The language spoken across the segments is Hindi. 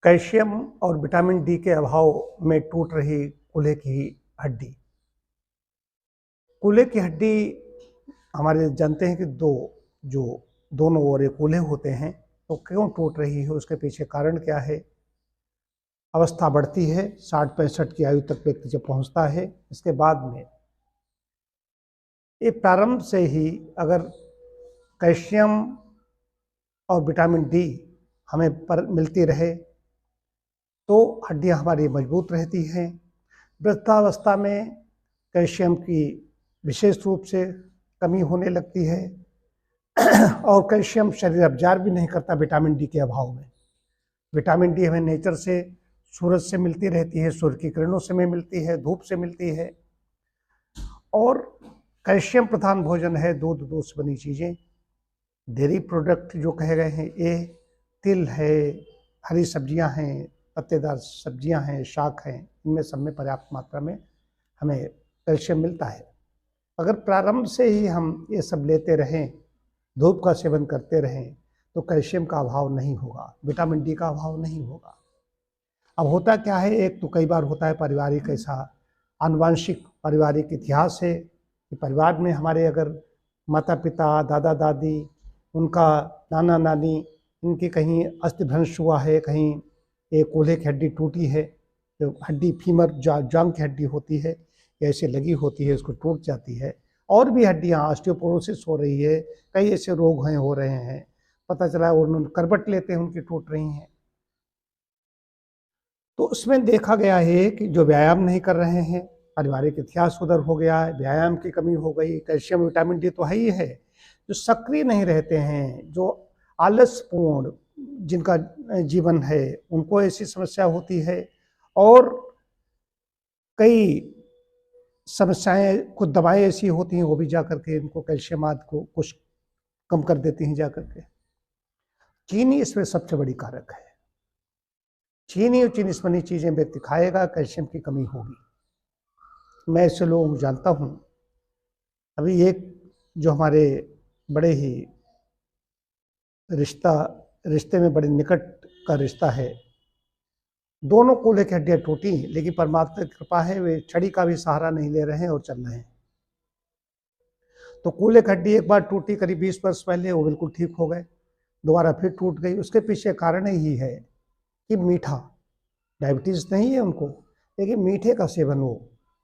कैल्शियम और विटामिन डी के अभाव में टूट रही कूल्हे की हड्डी। कूल्हे की हड्डी हमारे जानते हैं कि जो दोनों ओर कूल्हे होते हैं, तो क्यों टूट रही है, उसके पीछे कारण क्या है। अवस्था बढ़ती है, 60-65 की आयु तक व्यक्ति जब पहुंचता है, इसके बाद में ये प्रारंभ से ही अगर कैल्शियम और विटामिन डी हमें मिलती रहे तो हड्डियां हमारी मजबूत रहती हैं। वृद्धावस्था में कैल्शियम की विशेष रूप से कमी होने लगती है और कैल्शियम शरीर अब्जॉर्ब भी नहीं करता विटामिन डी के अभाव में। विटामिन डी हमें नेचर से, सूरज से मिलती रहती है, सूर्य की किरणों से हमें मिलती है, धूप से मिलती है। और कैल्शियम प्रधान भोजन है दूध से बनी चीज़ें, डेयरी प्रोडक्ट जो कहे गए हैं, ये तिल है, हरी सब्जियां हैं, पत्तेदार सब्जियां हैं, शाक हैं, इनमें सब में पर्याप्त मात्रा में हमें कैल्शियम मिलता है। अगर प्रारंभ से ही हम ये सब लेते रहें, धूप का सेवन करते रहें, तो कैल्शियम का अभाव नहीं होगा, विटामिन डी का अभाव नहीं होगा। अब होता क्या है, एक तो कई बार होता है पारिवारिक ऐसा आनुवंशिक पारिवारिक इतिहास है कि परिवार में हमारे अगर माता पिता, दादा दादी, उनका नाना नानी, इनकी कहीं अस्थिभ्रंश हुआ है, कहीं एक कूल्हे की हड्डी टूटी है, जो हड्डी फीमर जांघ की हड्डी होती है, ऐसे लगी होती है, उसको टूट जाती है। और भी हड्डियाँ ऑस्टियोपोरोसिस हो रही है, कई ऐसे रोग हैं हो रहे हैं, पता चला उन्होंने करवट लेते हैं उनकी टूट रही हैं। तो उसमें देखा गया है कि जो व्यायाम नहीं कर रहे हैं, पारिवारिक इतिहास उधर हो गया है, व्यायाम की कमी हो गई, कैल्शियम विटामिन डी तो है ही है, जो सक्रिय नहीं रहते हैं, जो आलसपूर्ण जिनका जीवन है, उनको ऐसी समस्या होती है। और कई समस्याएं, कुछ दवाएं ऐसी होती हैं, वो भी जा करके इनको कैल्शियम आदि को कुछ कम कर देती हैं जा करके। चीनी इसमें सबसे बड़ी कारक है। चीनी और चीनी से बनी चीज़ें व्यक्ति खाएगा, कैल्शियम की कमी होगी। मैं ऐसे लोगों को जानता हूँ। अभी एक जो हमारे बड़े ही रिश्ते में बड़े निकट का रिश्ता है, दोनों कूल्हे की हड्डियाँ टूटी, लेकिन परमात्मा की कृपा है वे छड़ी का भी सहारा नहीं ले रहे हैं और चल रहे हैं। तो कूल्हे की हड्डी एक बार टूटी करीब 20 वर्ष पहले, वो बिल्कुल ठीक हो गए, दोबारा फिर टूट गई। उसके पीछे कारण ही है कि मीठा, डायबिटीज़ नहीं है उनको, लेकिन मीठे का सेवन वो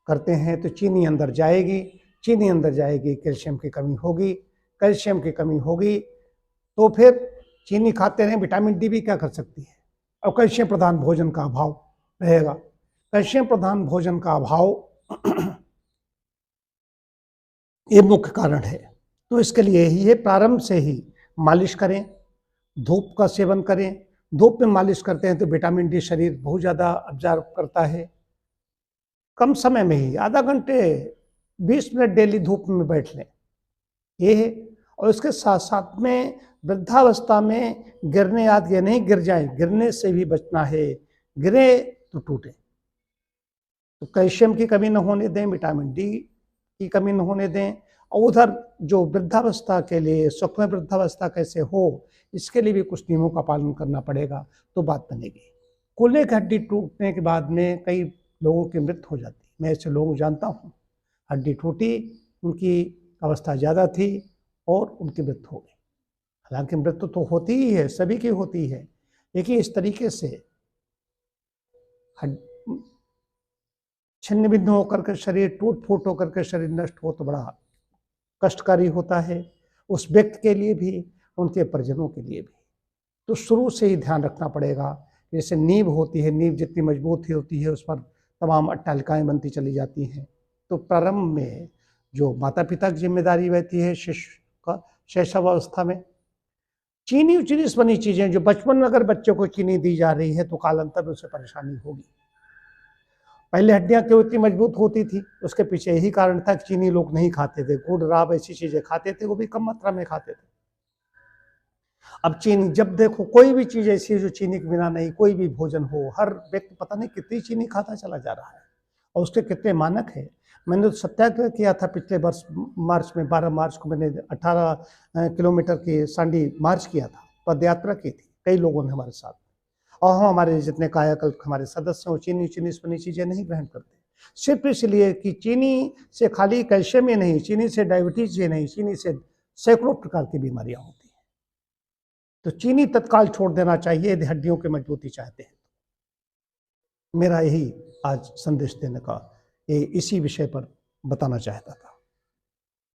करते हैं, तो चीनी अंदर जाएगी, चीनी अंदर जाएगी, कैल्शियम की कमी होगी, कैल्शियम की कमी होगी तो फिर चीनी खाते रहें, विटामिन डी भी क्या कर सकती है। और कैल्शियम प्रधान भोजन का अभाव रहेगा। कैल्शियम प्रधान भोजन का अभाव ये मुख्य कारण है। तो इसके लिए ही ये प्रारंभ से ही मालिश करें, धूप का सेवन करें। धूप में मालिश करते हैं तो विटामिन डी शरीर बहुत ज़्यादा अब्जॉर्ब करता है। कम समय में ही आधा घंटे 20 मिनट डेली धूप में बैठ लें, ये है। और उसके साथ साथ में वृद्धावस्था में गिरने आदि, ये नहीं गिर जाए, गिरने से भी बचना है, गिरे तो टूटे। तो कैल्शियम की कमी न होने दें, विटामिन डी की कमी न होने दें। और उधर जो वृद्धावस्था के लिए, सुख में वृद्धावस्था कैसे हो, इसके लिए भी कुछ नियमों का पालन करना पड़ेगा, तो बात बनेगी। कूल्हे की हड्डी टूटने के बाद में कई लोगों की मृत्यु हो जाती है। मैं ऐसे लोग जानता हूँ, हड्डी टूटी, उनकी अवस्था ज़्यादा थी और उनकी मृत्यु हो गई। हालांकि मृत्यु तो होती ही है, सभी की होती है, लेकिन इस तरीके से छिन्न भिन्न होकर के शरीर, टूट फूट होकर के शरीर नष्ट हो तो बड़ा कष्टकारी होता है, उस व्यक्ति के लिए भी, उनके परिजनों के लिए भी। तो शुरू से ही ध्यान रखना पड़ेगा। जैसे नींव होती है, नींव जितनी मजबूत होती है, उस पर तमाम अट्टालिकाएँ बनती चली जाती हैं। तो प्रारंभ में जो माता पिता की जिम्मेदारी रहती है शिशु का, शैशवावस्था में चीनी से बनी चीज़ें, जो बचपन में अगर बच्चों को चीनी दी जा रही है तो कालांतर में उसे परेशानी होगी। पहले हड्डियाँ क्यों इतनी मजबूत होती थी, उसके पीछे यही कारण था कि चीनी लोग नहीं खाते थे, गुड़, राब ऐसी चीज़ें खाते थे, वो भी कम मात्रा में खाते थे। अब चीनी, जब देखो कोई भी चीज़ ऐसी है जो चीनी के बिना नहीं, कोई भी भोजन हो, हर व्यक्ति पता नहीं कितनी चीनी खाता चला जा रहा है और उसके कितने मानक है। मैंने तो सत्याग्रह किया था पिछले वर्ष मार्च में, 12 मार्च को मैंने 18 किलोमीटर की सांडी मार्च किया था, पद यात्रा की थी कई लोगों ने हमारे साथ। और हम हमारे जितने कायाकल्प हमारे सदस्य हैं चीनी चीनी बनी चीज़ें नहीं ग्रहण करते, सिर्फ इसलिए कि चीनी से खाली कैल्शियम ही नहीं, चीनी से डायबिटीज ही नहीं, चीनी से सैकड़ों प्रकार की बीमारियां होती हैं। तो चीनी तत्काल छोड़ देना चाहिए यदि हड्डियों की मजबूती चाहते हैं। मेरा यही आज संदेश देने का ये इसी विषय पर बताना चाहता था।